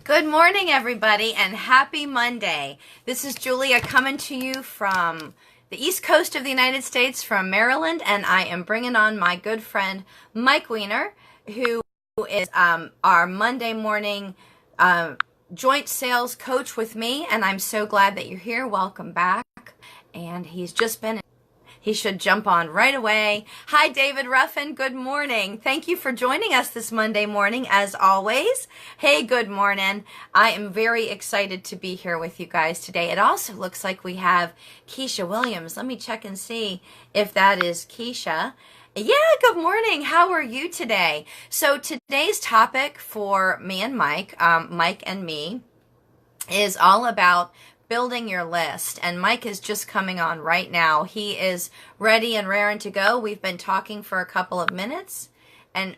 Good morning, everybody, and happy Monday. This is Julia coming to you from the East Coast of the United States, from Maryland, and I am bringing on my good friend Mike Weiner, who is our Monday morning joint sales coach with me, and I'm so glad that you're here. Welcome back. And he should jump on right away. Hi, David Ruffin. Good morning. Thank you for joining us this Monday morning, as always. Hey, good morning. I am very excited to be here with you guys today. It also looks like we have Keisha Williams. Let me check and see if that is Keisha. Yeah, good morning. How are you today? So today's topic for me and Mike and me, is all about building your list. And Mike is just coming on right now. He is ready and raring to go. We've been talking for a couple of minutes and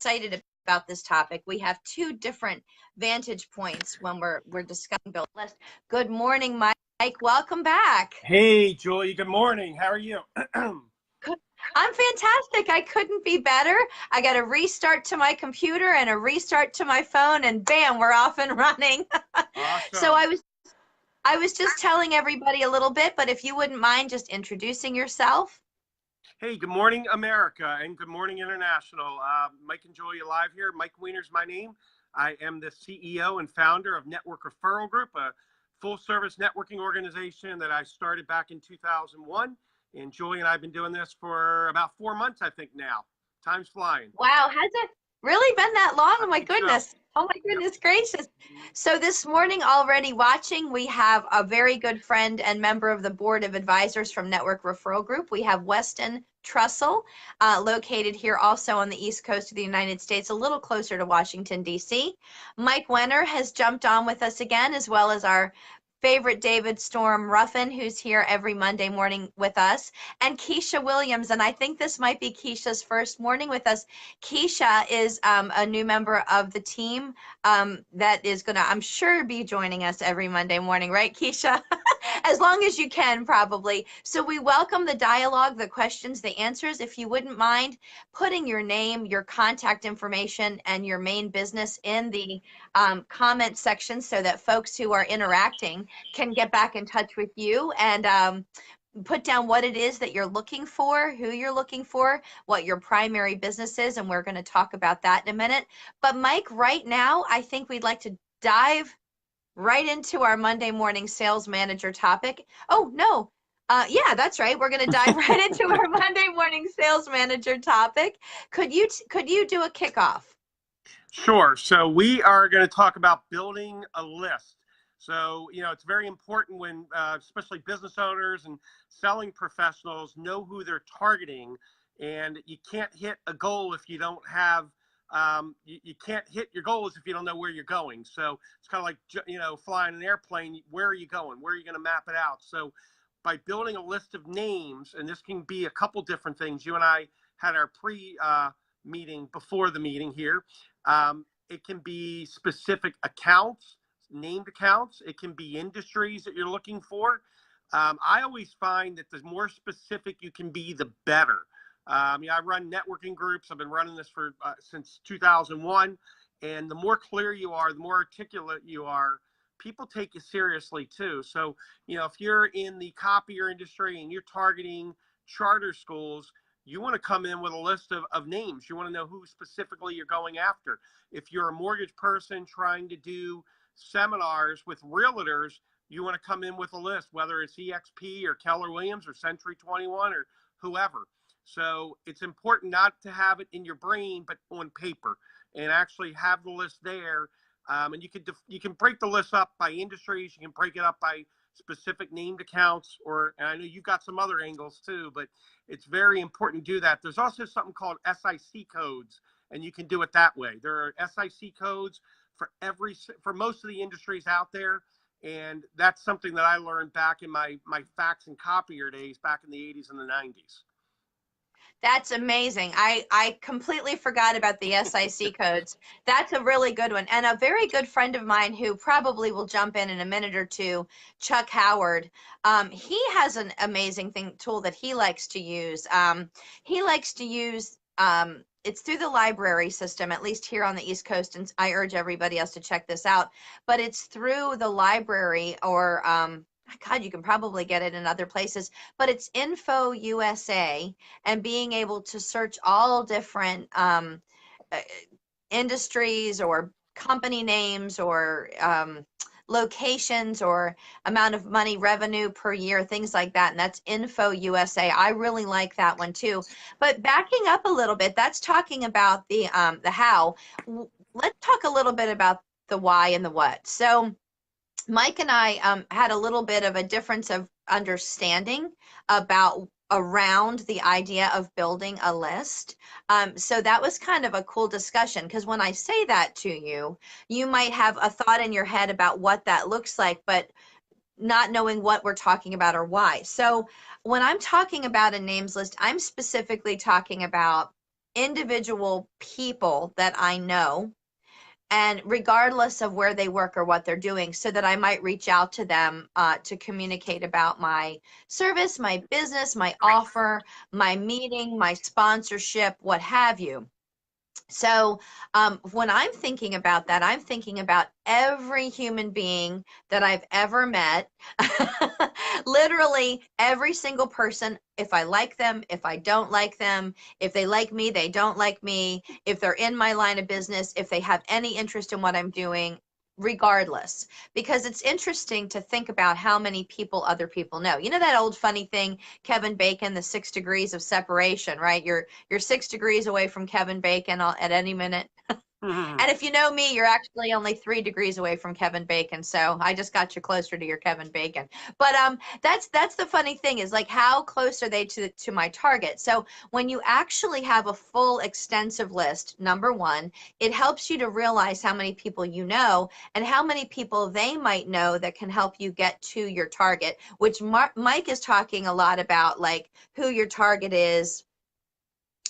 excited about this topic. We have two different vantage points when we're discussing build list. Good morning, Mike. Welcome back. Hey, Julie. Good morning. How are you? I'm fantastic. I couldn't be better. I got a restart to my computer and a restart to my phone, and bam, we're off and running. Awesome. So I was just telling everybody a little bit, but if you wouldn't mind just introducing yourself. Hey, good morning, America, and good morning, International. Mike and Julia live here. Mike Weiner's my name. I am the CEO and founder of Network Referral Group, a full-service networking organization that I started back in 2001. And Julie and I have been doing this for about 4 months, I think now. Time's flying. Wow, has it really been that long? Oh my goodness. So. Oh my goodness gracious. So this morning, already watching, we have a very good friend and member of the board of advisors from Network Referral Group. We have Weston Trussell, located here also on the East Coast of the United States, a little closer to Washington, D.C. Mike Weiner has jumped on with us again, as well as our favorite David Storm Ruffin, who's here every Monday morning with us, and Keisha Williams. And I think this might be Keisha's first morning with us. Keisha is a new member of the team that is going to, I'm sure, be joining us every Monday morning, right, Keisha? As long as you can, probably. So we welcome the dialogue, the questions, the answers. If you wouldn't mind putting your name, your contact information, and your main business in the comment section so that folks who are interacting can get back in touch with you and put down what it is that you're looking for, who you're looking for, what your primary business is, and we're going to talk about that in a minute. But Mike, right now, I think we'd like to dive right into our Monday morning sales manager topic. Oh, no. Yeah, that's right. We're going to dive right into our Monday morning sales manager topic. Could you do a kickoff? Sure. So we are going to talk about building a list. So, it's very important when, especially business owners and selling professionals, know who they're targeting. And you can't hit a goal if you don't have, you can't hit your goals if you don't know where you're going. So it's kind of like, flying an airplane. Where are you going? Where are you going to map it out? So by building a list of names, and this can be a couple different things. You and I had our meeting before the meeting here. It can be specific accounts, named accounts. It can be industries that you're looking for. I always find that the more specific you can be, the better. I run networking groups. I've been running this for since 2001. And the more clear you are, the more articulate you are, people take you seriously too. So, if you're in the copier industry and you're targeting charter schools, you want to come in with a list of names. You want to know who specifically you're going after. If you're a mortgage person trying to do seminars with realtors, you want to come in with a list, whether it's EXP or Keller Williams or Century 21 or whoever. So it's important not to have it in your brain, but on paper, and actually have the list there. And you can break the list up by industries. You can break it up by specific named accounts, and I know you've got some other angles too, but it's very important to do that. There's also something called SIC codes, and you can do it that way. There are SIC codes for most of the industries out there, and that's something that I learned back in my fax and copier days back in the 80s and the 90s. That's amazing. I completely forgot about the SIC codes. That's a really good one. And a very good friend of mine who probably will jump in a minute or two, Chuck Howard, he has an amazing tool that he likes to use. He likes to use it's through the library system, at least here on the East Coast, and I urge everybody else to check this out. But it's through the library, or God, you can probably get it in other places, but it's Info USA, and being able to search all different uh, industries or company names or locations or amount of money, revenue per year, things like that. And that's Info USA. I really like that one too. But backing up a little bit, that's talking about the how. Let's talk a little bit about the why and the what. So Mike and I had a little bit of a difference of understanding about around the idea of building a list. So that was kind of a cool discussion, because when I say that to you, you might have a thought in your head about what that looks like, but not knowing what we're talking about or why. So when I'm talking about a names list, I'm specifically talking about individual people that I know, and regardless of where they work or what they're doing, so that I might reach out to them to communicate about my service, my business, my offer, my meeting, my sponsorship, what have you. So when I'm thinking about that, I'm thinking about every human being that I've ever met, literally every single person, if I like them, if I don't like them, if they like me, they don't like me, if they're in my line of business, if they have any interest in what I'm doing, regardless. Because it's interesting to think about how many people other people know. You know that old funny thing, Kevin Bacon, the 6 degrees of separation, right? You're 6 degrees away from Kevin Bacon at any minute. And if you know me, you're actually only 3 degrees away from Kevin Bacon. So I just got you closer to your Kevin Bacon. But that's the funny thing, is like, how close are they to my target? So when you actually have a full extensive list, number one, it helps you to realize how many people you know and how many people they might know that can help you get to your target, which Mike is talking a lot about, like who your target is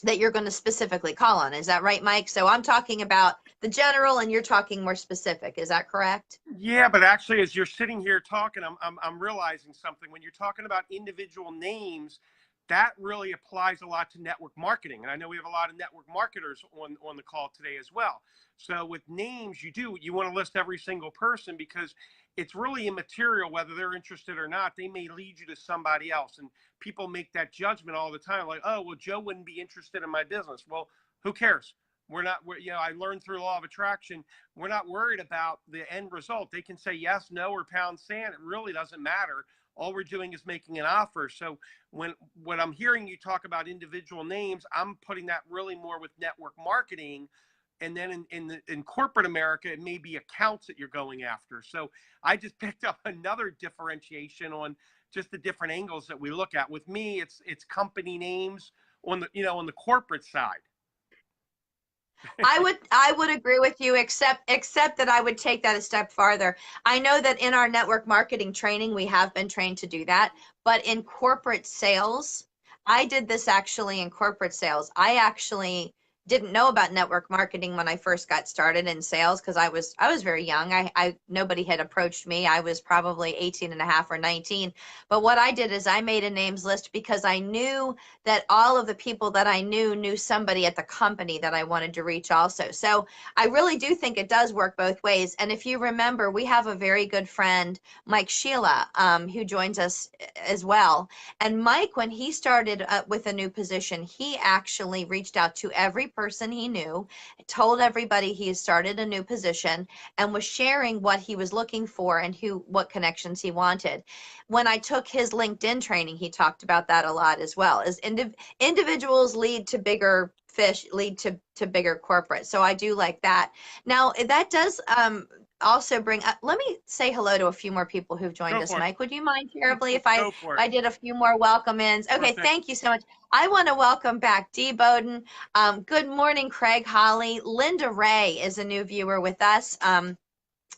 that you're going to specifically call on. Is that right, Mike? So I'm talking about the general and you're talking more specific. Is that correct? Yeah, but actually, as you're sitting here talking, I'm realizing something. When you're talking about individual names, that really applies a lot to network marketing. And I know we have a lot of network marketers on the call today as well. So with names, you want to list every single person, because it's really immaterial whether they're interested or not. They may lead you to somebody else. And people make that judgment all the time, like, oh, well, Joe wouldn't be interested in my business. Well, who cares? I learned through law of attraction, we're not worried about the end result. They can say yes, no, or pound sand. It really doesn't matter. All we're doing is making an offer. So when I'm hearing you talk about individual names, I'm putting that really more with network marketing. And then in corporate America, it may be accounts that you're going after. So I just picked up another differentiation on just the different angles that we look at. With me, it's company names on the corporate side. I would agree with you, except that I would take that a step farther. I know that in our network marketing training, we have been trained to do that, but in corporate sales, I did this actually in corporate sales. I actually didn't know about network marketing when I first got started in sales, because I was very young. I nobody had approached me. I was probably 18 and a half or 19. But what I did is I made a names list, because I knew that all of the people that I knew somebody at the company that I wanted to reach also. So I really do think it does work both ways. And if you remember, we have a very good friend, Mike Sheila, who joins us as well. And Mike, when he started with a new position, he actually reached out to every person he knew, told everybody he had started a new position, and was sharing what he was looking for and what connections he wanted. When I took his LinkedIn training, he talked about that a lot as well. As individuals lead to bigger fish, lead to bigger corporate. So I do like that. Now that does also bring up, let me say hello to a few more people who've joined Go us. for it. Mike, would you mind terribly if I Go for it. I did a few more welcome ins? Sure Okay, thing. thank you so much. I want to welcome back Dee Bowden. Good morning, Craig Holly. Linda Ray is a new viewer with us.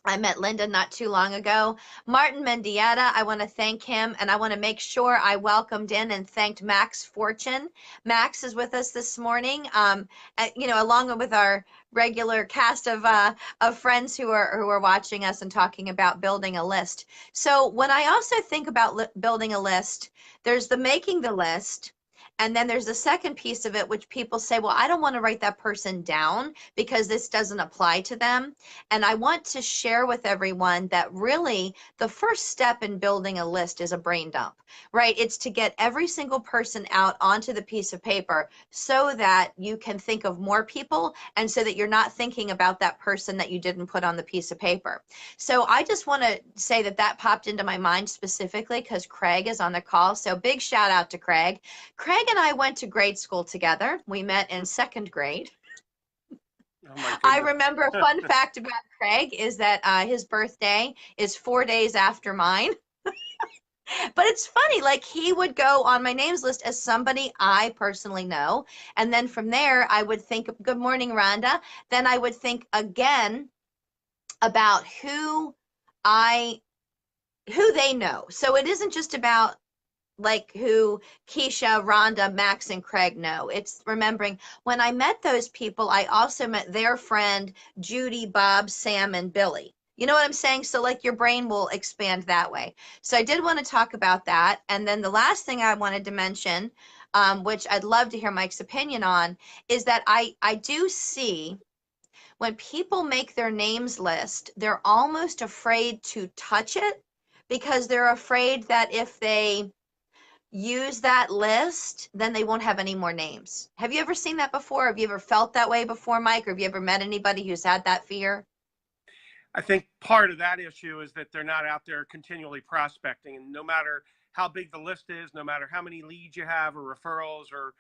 I met Linda not too long ago. Martin Mendieta, I want to thank him, and I want to make sure I welcomed in and thanked Max Fortune. Max is with us this morning, along with our regular cast of friends who are watching us and talking about building a list. So when I also think about building a list, there's the making the list, And then there's the second piece of it, which people say, well, I don't want to write that person down because this doesn't apply to them. And I want to share with everyone that really the first step in building a list is a brain dump, right? It's to get every single person out onto the piece of paper so that you can think of more people and so that you're not thinking about that person that you didn't put on the piece of paper. So I just want to say that that popped into my mind specifically because Craig is on the call. So big shout out to Craig. Craig and I went to grade school together. We met in second grade. Oh my I goodness. remember a fun fact about Craig is that his birthday is 4 days after mine. But it's funny, like he would go on my names list as somebody I personally know. And then from there, I would think, good morning, Rhonda. Then I would think again about who they know. So it isn't just about like who Keisha, Rhonda, Max, and Craig know. It's remembering when I met those people, I also met their friend Judy, Bob, Sam, and Billy. You know what I'm saying? So like your brain will expand that way. So I did want to talk about that. And then the last thing I wanted to mention, which I'd love to hear Mike's opinion on, is that I do see when people make their names list, they're almost afraid to touch it because they're afraid that if they use that list, then they won't have any more names. Have you ever seen that before? Have you ever felt that way before, Mike? Or have you ever met anybody who's had that fear? I think part of that issue is that they're not out there continually prospecting, and no matter how big the list is, no matter how many leads you have or referrals or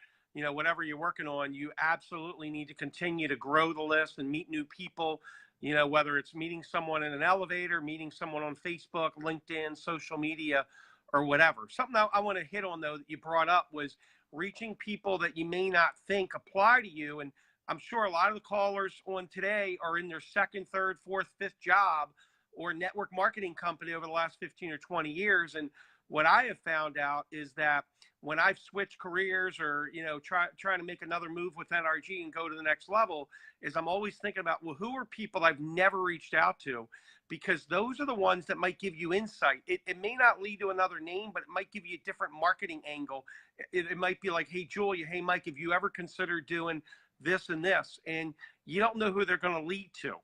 whatever you're working on, you absolutely need to continue to grow the list and meet new people. Whether it's meeting someone in an elevator, meeting someone on Facebook, LinkedIn, social media, or whatever. Something I want to hit on though that you brought up was reaching people that you may not think apply to you. And I'm sure a lot of the callers on today are in their second, third, fourth, fifth job or network marketing company over the last 15 or 20 years. And what I have found out is that when I've switched careers or, trying to make another move with NRG and go to the next level, is I'm always thinking about, well, who are people I've never reached out to? Because those are the ones that might give you insight. It may not lead to another name, but it might give you a different marketing angle. It might be like, hey, Julia, hey, Mike, have you ever considered doing this and this? And you don't know who they're going to lead to.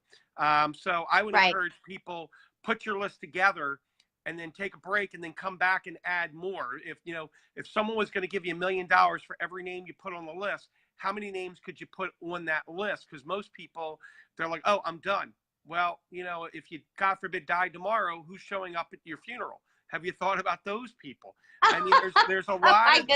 So I would encourage people, put your list together and then take a break and then come back and add more. If someone was going to give you $1 million for every name you put on the list, how many names could you put on that list? Because most people, they're like, oh, I'm done. Well, if you, God forbid, die tomorrow, who's showing up at your funeral? Have you thought about those people? I mean, there's a lot of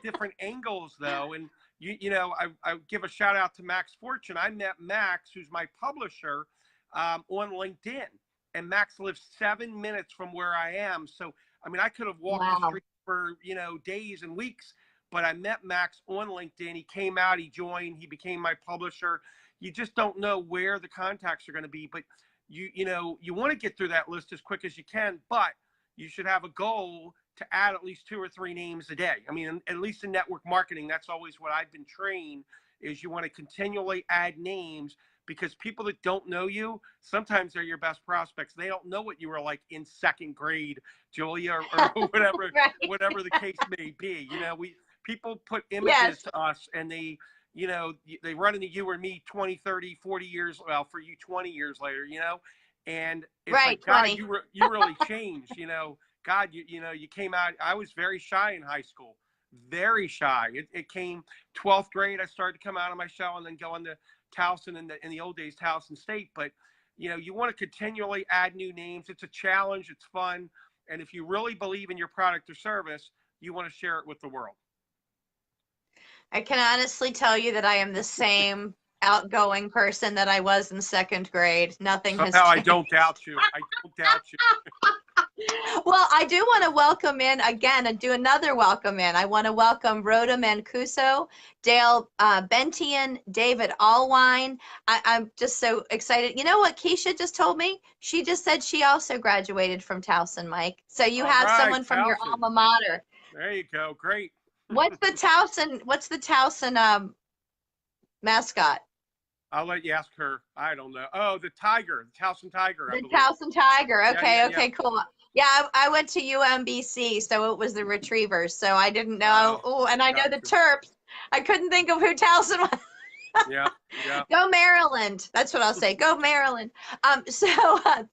different angles though. And I give a shout out to Max Fortune. I met Max, who's my publisher, on LinkedIn, and Max lives 7 minutes from where I am. So, I mean, I could have walked the street for, days and weeks, but I met Max on LinkedIn. He came out, he joined, he became my publisher. You just don't know where the contacts are going to be, but you want to get through that list as quick as you can, but you should have a goal to add at least 2 or 3 names a day. I mean, at least in network marketing, that's always what I've been trained, is you want to continually add names, because people that don't know you, sometimes they're your best prospects. They don't know what you were like in second grade, Julia, or whatever, whatever the case may be. People put images to us, and they run into you or me 20, 30, 40 years, well, for you 20 years later, and it's like, God, you really changed, God, you came out. I was very shy in high school, very shy. It came 12th grade. I started to come out of my shell and then go into Towson, in the old days, Towson State. But, you want to continually add new names. It's a challenge. It's fun. And if you really believe in your product or service, you want to share it with the world. I can honestly tell you that I am the same outgoing person that I was in second grade. Nothing has changed. I don't doubt you. I don't doubt you. Well, I do want to welcome in again and do another welcome in. I want to welcome Rhoda Mancuso, Dale Bentian, David Allwine. I'm just so excited. You know what Keisha just told me? She just said she also graduated from Towson, Mike. So you have someone from your alma mater. There you go. Great. What's the Towson mascot? I'll let you ask her. I don't know. Oh, the Tiger, the Towson Tiger, I The believe. Towson Tiger. Yeah, yeah, Okay, yeah. okay, cool. Yeah, I went to UMBC, so it was the Retrievers. So I didn't know. Oh, Oh, and I know the gotcha. Terps. I couldn't think of who Towson was. Yeah, yeah. Go Maryland. That's what I'll say. Go Maryland. Keisha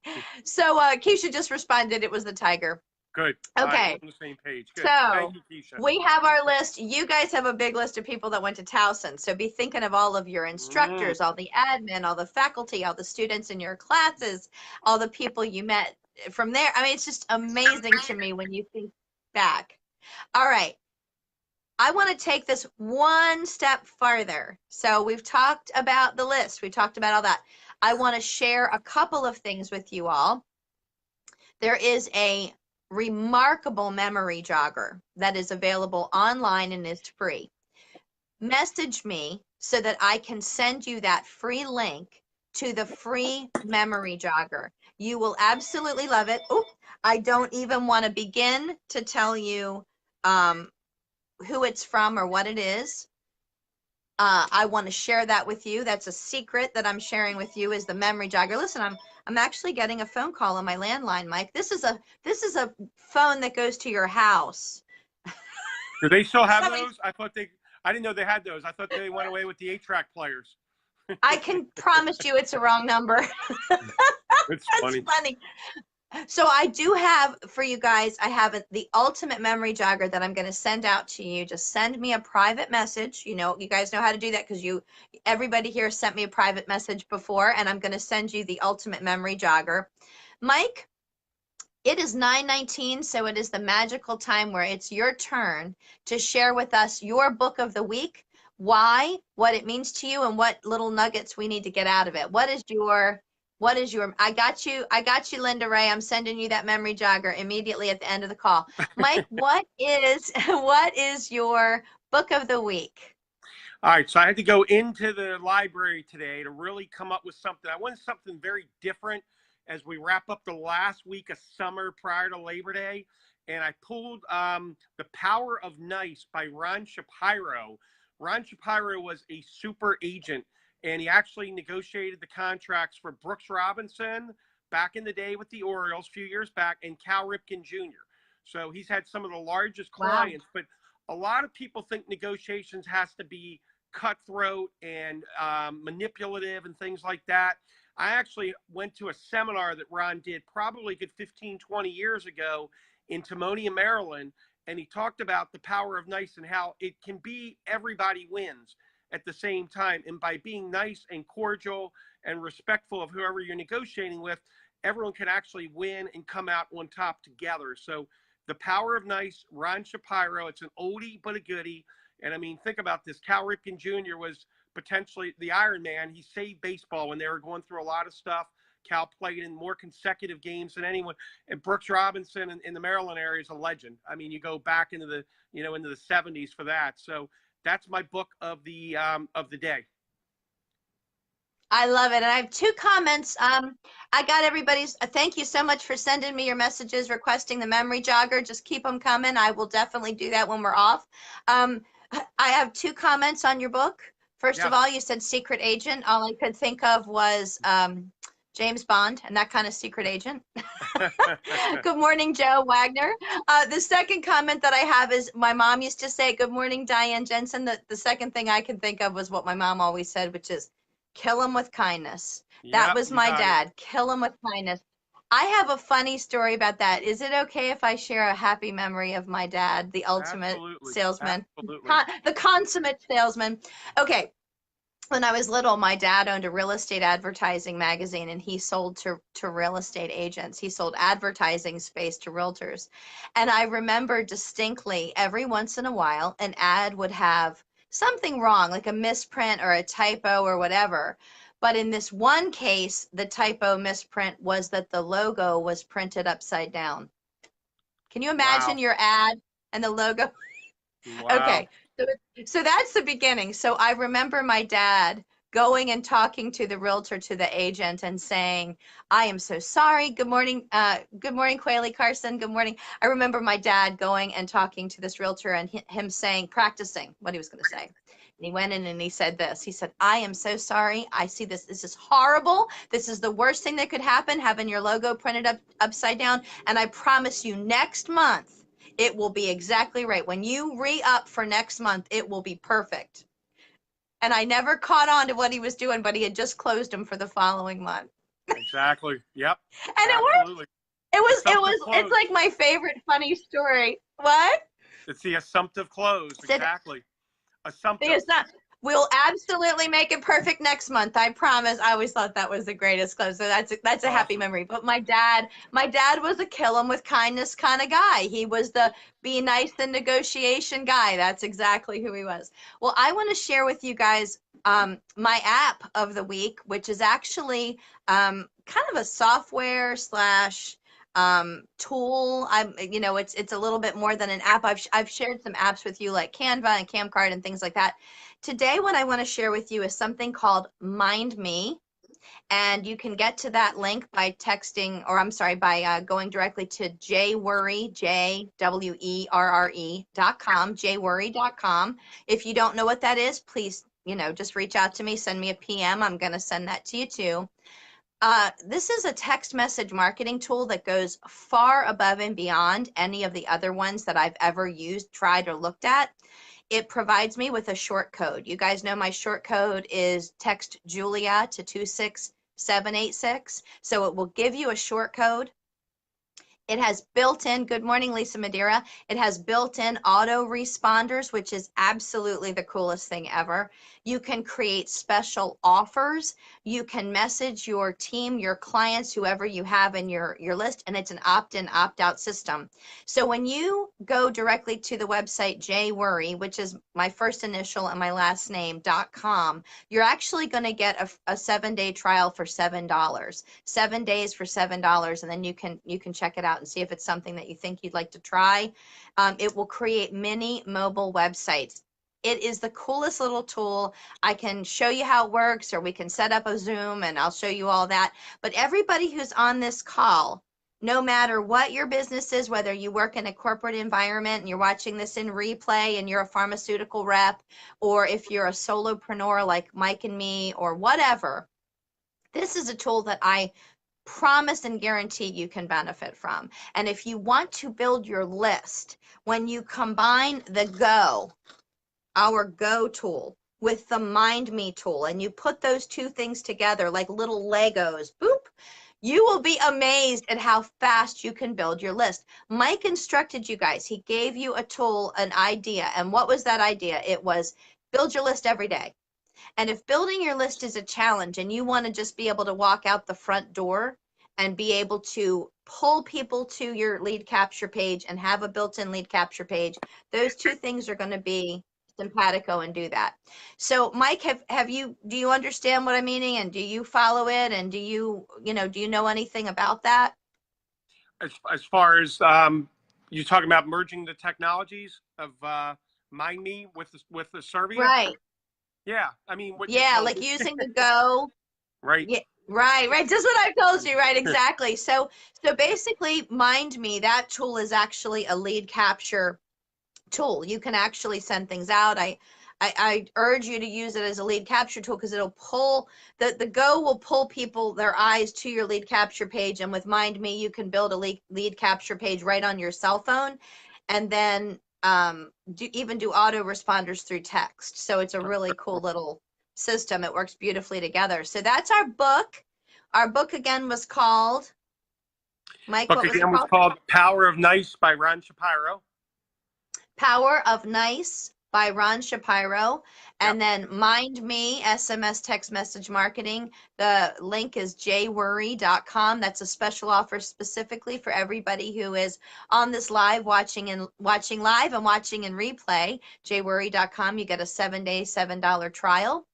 just responded. It was the Tiger. Good. All right, we're Okay. on the same page. Good. Thank So you, Keisha. we have our list. You guys have a big list of people that went to Towson. So be thinking of all of your Mm, instructors, all the admin, all the faculty, all the students in your classes, all the people you met from there. I mean, it's just amazing to me when you think back. All right. I want to take this one step farther. So we've talked about the list. We talked about all that. I want to share a couple of things with you all. There is a remarkable memory jogger that is available online and is free. Message me so that I can send you that free link to the free memory jogger. You will absolutely love it. Oh, I don't even want to begin to tell you who it's from or what it is. I want to share that with you. That's a secret that I'm sharing with you is the memory jogger. Listen, I'm actually getting a phone call on my landline, Mike. This is a phone that goes to your house. do they still have Somebody's, those? I didn't know they had those. I thought they went away with the 8-track players. I can promise you it's a wrong number. It's That's funny. funny. So I do have for you guys, I have the ultimate memory jogger that I'm going to send out to you. Just send me a private message. You know, you guys know how to do that because everybody here sent me a private message before, and I'm going to send you the ultimate memory jogger. Mike, it is 9:19, so it is the magical time where it's your turn to share with us your book of the week, why, what it means to you, and what little nuggets we need to get out of it. I got you, Linda Ray. I'm sending you that memory jogger immediately at the end of the call. Mike, what is your book of the week? All right, so I had to go into the library today to really come up with something. I wanted something very different as we wrap up the last week of summer prior to Labor Day. And I pulled The Power of Nice by Ron Shapiro. Ron Shapiro was a super agent, and he actually negotiated the contracts for Brooks Robinson back in the day with the Orioles a few years back, and Cal Ripken Jr. So he's had some of the largest Wow. clients, but a lot of people think negotiations has to be cutthroat and manipulative and things like that. I actually went to a seminar that Ron did probably a good 15, 20 years ago in Timonium, Maryland, and he talked about the power of nice and how it can be everybody wins at the same time. And by being nice and cordial and respectful of whoever you're negotiating with, everyone can actually win and come out on top together. So The Power of Nice, Ron Shapiro. It's an oldie but a goodie. And I mean, think about this. Cal Ripken Jr. was potentially the Iron Man. He saved baseball when they were going through a lot of stuff. Cal played in more consecutive games than anyone. And Brooks Robinson in the Maryland area is a legend. I mean, you go back into the 70s for that. So that's my book of the day. I love it. And I have two comments. I got everybody's, thank you so much for sending me your messages requesting the memory jogger. Just keep them coming. I will definitely do that when we're off. I have two comments on your book. First of Yes. all, you said secret agent. All I could think of was James Bond and that kind of secret agent. Good morning, Joe Wagner. The second comment that I have is my mom used to say, good morning, Diane Jensen. The second thing I can think of was what my mom always said, which is, kill him with kindness. That Yep, was you my got it. dad. Kill him with kindness. I have a funny story about that. Is it okay if I share a happy memory of my dad, the ultimate Absolutely. salesman, Absolutely. the consummate salesman? Okay. When I was little, my dad owned a real estate advertising magazine and he sold to real estate agents. He sold advertising space to realtors. And I remember distinctly every once in a while, an ad would have something wrong, like a misprint or a typo or whatever. But in this one case, the typo misprint was that the logo was printed upside down. Can you imagine Wow. your ad and the logo? Wow. Okay, so that's the beginning. So I remember my dad going and talking to the realtor, to the agent, and saying, I am so sorry. Good morning, Quayle Carson. Good morning. I remember my dad going and talking to this realtor and him saying, practicing what he was going to say. And he went in and he said this. He said, I am so sorry. I see this. This is horrible. This is the worst thing that could happen, having your logo printed up upside down. And I promise you, next month, it will be exactly right. When you re-up for next month, it will be perfect. And I never caught on to what he was doing, but he had just closed them for the following month. Exactly. Yep. And Absolutely. It's like my favorite funny story. What? It's the assumptive close. Exactly. Assumptive. It's not. We'll absolutely make it perfect next month. I promise. I always thought that was the greatest close. So that's a Awesome. happy memory. But my dad was a kill him with kindness kind of guy. He was the be nice and negotiation guy. That's exactly who he was. Well, I want to share with you guys my app of the week, which is actually kind of a software slash tool. It's a little bit more than an app. I've shared some apps with you like Canva and Camcard and things like that. Today, what I want to share with you is something called Mind Me. And you can get to that link by texting, or I'm sorry, by going directly to jwerre.com, jwerre.com. If you don't know what that is, please, just reach out to me, send me a PM. I'm going to send that to you too. This is a text message marketing tool that goes far above and beyond any of the other ones that I've ever used, tried, or looked at. It provides me with a short code. You guys know my short code is text Julia to 26786. So it will give you a short code. It has built-in, good morning, Lisa Madeira. It has built-in auto responders, which is absolutely the coolest thing ever. You can create special offers. You can message your team, your clients, whoever you have in your list, and it's an opt-in, opt-out system. So when you go directly to the website jwerre, which is my first initial and my last name, .com, you're actually going to get a 7-day trial for $7. 7 days for $7, and then you can check it out and see if it's something that you think you'd like to try. It will create mini mobile websites. It is the coolest little tool. I can show you how it works, or we can set up a Zoom and I'll show you all that. But everybody who's on this call, no matter what your business is, whether you work in a corporate environment and you're watching this in replay and you're a pharmaceutical rep, or if you're a solopreneur like Mike and me or whatever, this is a tool that I promise and guarantee you can benefit from. And if you want to build your list, when you combine the Go, our Go tool, with the Mind Me tool, and you put those two things together like little Legos, boop, you will be amazed at how fast you can build your list. Mike instructed you guys. He gave you a tool, an idea. And what was that idea? It was build your list every day. And if building your list is a challenge and you want to just be able to walk out the front door and be able to pull people to your lead capture page and have a built-in lead capture page, those two things are going to be simpatico and do that. So Mike, do you understand what I'm meaning, and do you follow it, and do you know anything about that? As far as you're talking about merging the technologies of Mind Me with the Servia? Right. Yeah, I mean, like using the Go. Right. Yeah, right. Just what I told you, right? Exactly. So basically, Mind Me, that tool is actually a lead capture tool. You can actually send things out. I urge you to use it as a lead capture tool because it'll pull the Go will pull people their eyes to your lead capture page, and with Mind Me, you can build a lead capture page right on your cell phone, and then do auto responders through text. So it's a really cool little system. It works beautifully together. So that's our book. Our book again was called, Mike, what was it called? Was called Power of Nice by Ron Shapiro. Power of Nice by Ron Shapiro. And then Mind Me, SMS text message marketing. The link is jwerre.com. That's a special offer specifically for everybody who is on this live, watching live and watching in replay. jwerre.com. You get a 7-day, $7 trial.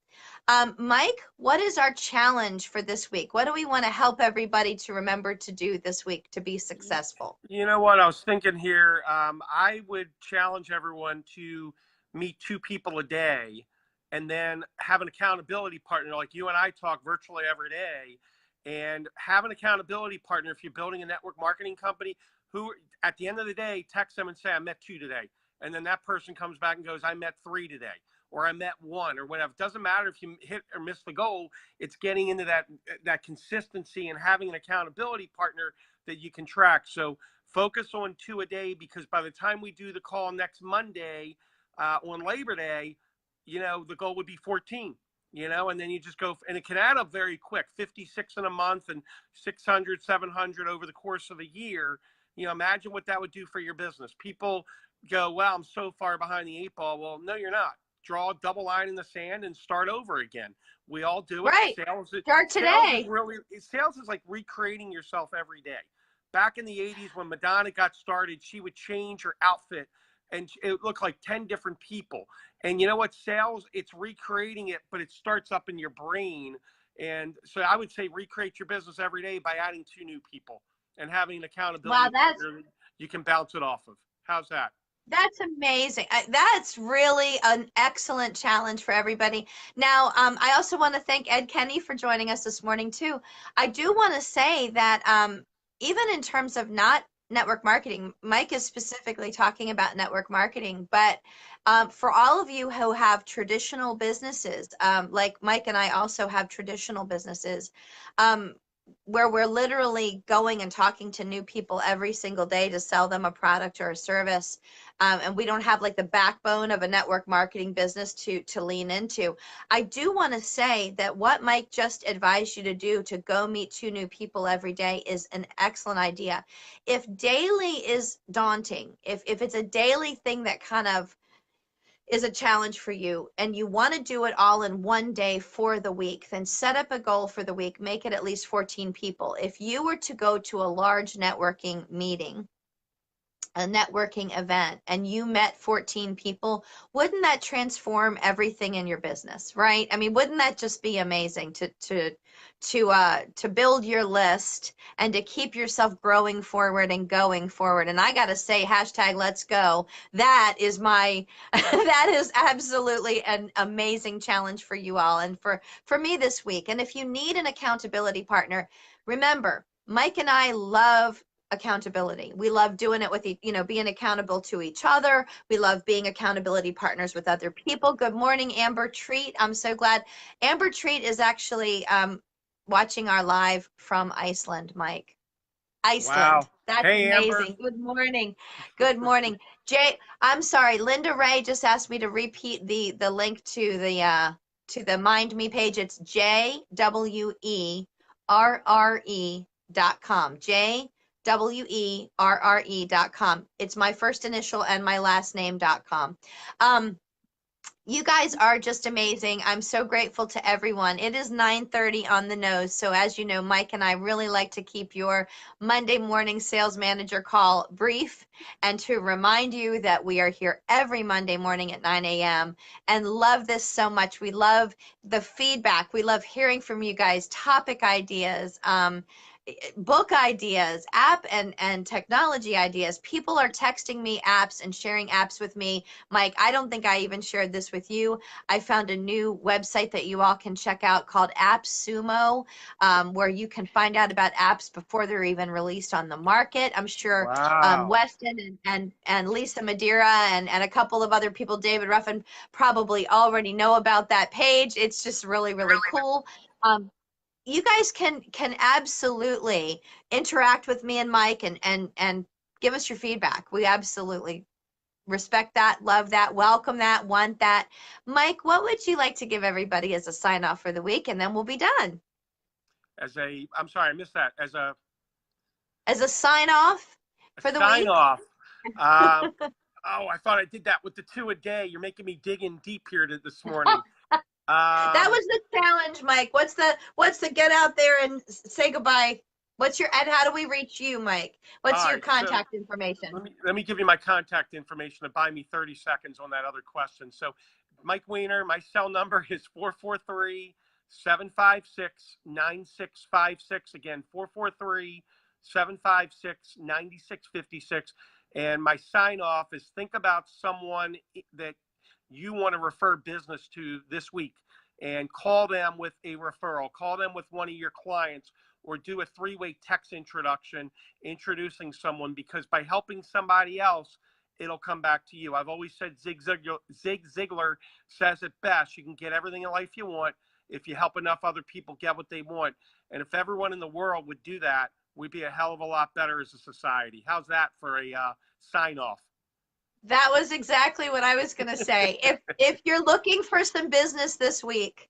Mike, what is our challenge for this week? What do we want to help everybody to remember to do this week to be successful? You know what? I was thinking here, I would challenge everyone to meet 2 people a day and then have an accountability partner like you and I talk virtually every day, and have an accountability partner if you're building a network marketing company who at the end of the day text them and say, I met 2 today. And then that person comes back and goes, I met 3 today. or I met one or whatever. It doesn't matter if you hit or miss the goal. It's getting into that consistency and having an accountability partner that you can track. So focus on 2 a day, because by the time we do the call next Monday on Labor Day, the goal would be 14. And then you just go, and it can add up very quick, 56 in a month and 600, 700 over the course of a year. Imagine what that would do for your business. People go, well, I'm so far behind the 8 ball. Well, no, you're not. Draw a double line in the sand and start over again. We all do it. Right. Start today. Sales is like recreating yourself every day. Back in the 80s when Madonna got started, she would change her outfit and it looked like 10 different people. And you know what? Sales, it's recreating it, but it starts up in your brain. And so I would say recreate your business every day by adding 2 new people and having an accountability partner you can bounce it off of. How's that? That's amazing. That's really an excellent challenge for everybody. Now, I also want to thank Ed Kenny for joining us this morning too. I do want to say that even in terms of not network marketing, Mike is specifically talking about network marketing, but for all of you who have traditional businesses, like Mike and I also have traditional businesses, where we're literally going and talking to new people every single day to sell them a product or a service, and we don't have like the backbone of a network marketing business to lean into. I do want to say that what Mike just advised you to do, to go meet 2 new people every day, is an excellent idea. If daily is daunting, if it's a daily thing that kind of is a challenge for you and you want to do it all in one day for the week, then set up a goal for the week, make it at least 14 people. If you were to go to a large networking meeting, a networking event, and you met 14 people, wouldn't that transform everything in your business, right? I mean, wouldn't that just be amazing to build your list and to keep yourself growing forward and going forward? And I got to say, hashtag let's go. That is that is absolutely an amazing challenge for you all and for me this week. And if you need an accountability partner, remember, Mike and I love accountability. We love doing it with, being accountable to each other. We love being accountability partners with other people. Good morning, Amber Treat. I'm so glad. Amber Treat is actually watching our live from Iceland, Mike. Iceland. Wow. That's hey, amazing. Amber. Good morning. Good morning. Jay, I'm sorry. Linda Ray just asked me to repeat the link to the Mind Me page. It's JWERRE.com. JWERRE.com. It's my first initial and my last name.com. You guys are just amazing. I'm so grateful to everyone. It is 9:30 on the nose. So as you know, Mike and I really like to keep your Monday morning sales manager call brief and to remind you that we are here every Monday morning at 9 a.m. and love this so much. We love the feedback. We love hearing from you guys, topic ideas, book ideas, app and technology ideas. People are texting me apps and sharing apps with me. Mike, I don't think I even shared this with you. I found a new website that you all can check out called AppSumo, where you can find out about apps before they're even released on the market. I'm sure Wow. Weston and Lisa Madeira and a couple of other people, David Ruffin, probably already know about that page. It's just really, really cool. You guys can absolutely interact with me and Mike and give us your feedback. We absolutely respect that, love that, welcome that, want that. Mike, what would you like to give everybody as a sign off for the week, and then we'll be done? I'm sorry, I missed that. As a sign off for the sign week? off. Oh, I thought I did that with the 2 a day. You're making me dig in deep here this morning. That was the challenge, Mike. What's the get out there and say goodbye? And how do we reach you, Mike? What's your contact information? Let me give you my contact information to buy me 30 seconds on that other question. So Mike Weiner, my cell number is 443-756-9656. Again, 443-756-9656. And my sign off is think about someone that you want to refer business to this week and call them with a referral, call them with one of your clients, or do a 3-way text introduction, introducing someone, because by helping somebody else, it'll come back to you. I've always said Zig Ziglar says it best. You can get everything in life you want if you help enough other people get what they want. And if everyone in the world would do that, we'd be a hell of a lot better as a society. How's that for a sign off? That was exactly what I was going to say. If you're looking for some business this week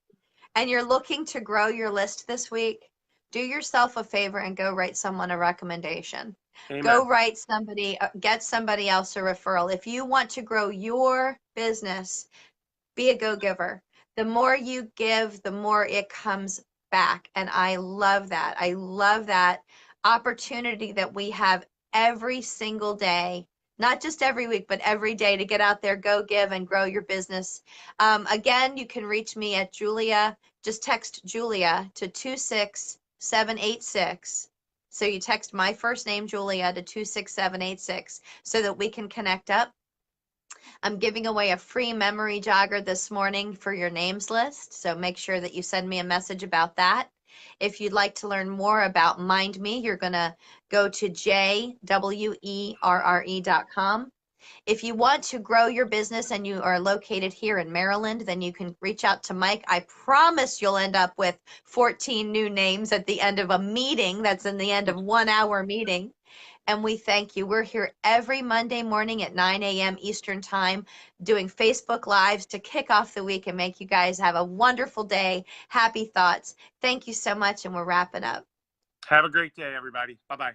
and you're looking to grow your list this week, do yourself a favor and go write someone a recommendation. Amen. Go write somebody, get somebody else a referral. If you want to grow your business, be a go-giver. The more you give, the more it comes back. And I love that. I love that opportunity that we have every single day, not just every week, but every day, to get out there, go give, and grow your business. Again, you can reach me at Julia. Just text Julia to 26786. So you text my first name, Julia, to 26786 so that we can connect up. I'm giving away a free memory jogger this morning for your names list, so make sure that you send me a message about that. If you'd like to learn more about Mind Me, you're going to go to jwerre.com. If you want to grow your business and you are located here in Maryland, then you can reach out to Mike. I promise you'll end up with 14 new names at the end of a meeting. That's in the end of 1 hour meeting. And we thank you. We're here every Monday morning at 9 a.m. Eastern Time doing Facebook Lives to kick off the week and make you guys have a wonderful day. Happy thoughts. Thank you so much, and we're wrapping up. Have a great day, everybody. Bye-bye.